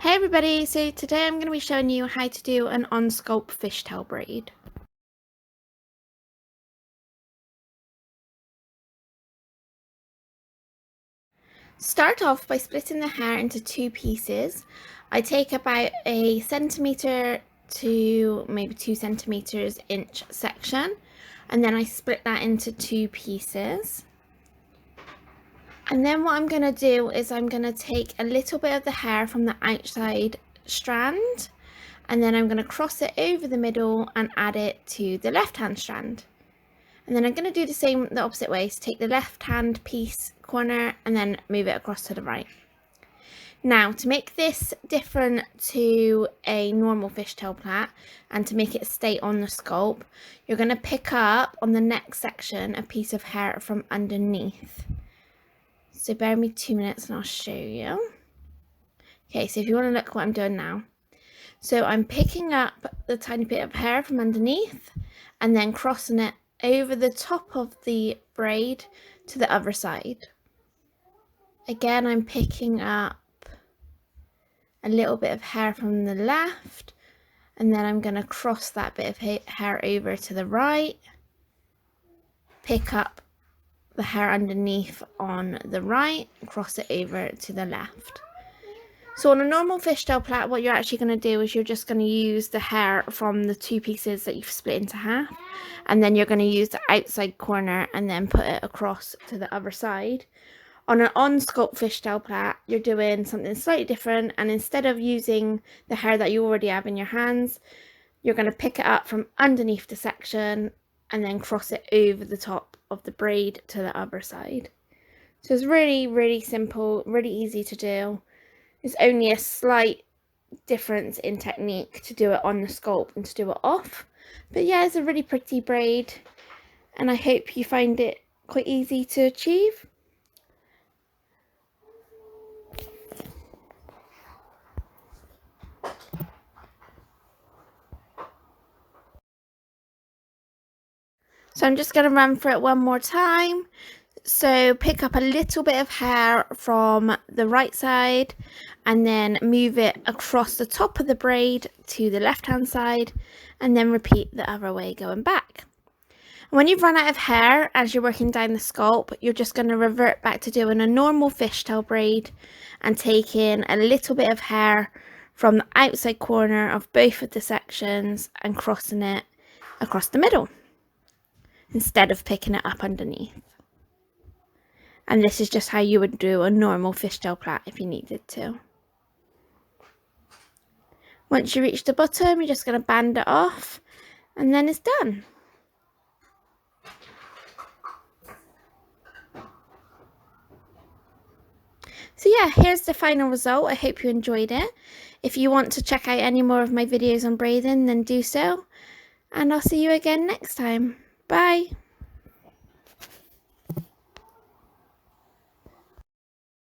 Hey everybody, so today I'm going to be showing you how to do an on-scalp fishtail braid. Start off by splitting the hair into two pieces. I take about a centimetre to maybe 2 centimetres inch section, and then I split that into two pieces. And then what I'm going to do is I'm going to take a little bit of the hair from the outside strand, and then I'm going to cross it over the middle and add it to the left hand strand. And then I'm going to do the same the opposite way, so take the left hand piece corner and then move it across to the right. Now, to make this different to a normal fishtail plait and to make it stay on the scalp, you're going to pick up on the next section a piece of hair from underneath. So bear with me 2 minutes and I'll show you. Okay, so if you want to look what I'm doing now. So I'm picking up the tiny bit of hair from underneath and then crossing it over the top of the braid to the other side. Again, I'm picking up a little bit of hair from the left, and then I'm going to cross that bit of hair over to the right, pick up the hair underneath on the right, cross it over to the left. So on a normal fishtail plait, what you're actually going to do is you're just going to use the hair from the two pieces that you've split into half, and then you're going to use the outside corner and then put it across to the other side. On an on-scalp fishtail plait, you're doing something slightly different, and instead of using the hair that you already have in your hands, you're going to pick it up from underneath the section and then cross it over the top of the braid to the other side. So it's really, really simple, really easy to do. There's only a slight difference in technique to do it on the scalp and to do it off. But yeah, it's a really pretty braid, and I hope you find it quite easy to achieve. So I'm just going to run through it one more time. So pick up a little bit of hair from the right side and then move it across the top of the braid to the left hand side, and then repeat the other way going back. When you've run out of hair as you're working down the scalp, you're just going to revert back to doing a normal fishtail braid and taking a little bit of hair from the outside corner of both of the sections and crossing it across the middle instead of picking it up underneath. And this is just how you would do a normal fishtail plait if you needed to. Once you reach the bottom, you're just going to band it off, and then it's done. So yeah, here's the final result. I hope you enjoyed it. If you want to check out any more of my videos on braiding, then do so. And I'll see you again next time. Bye.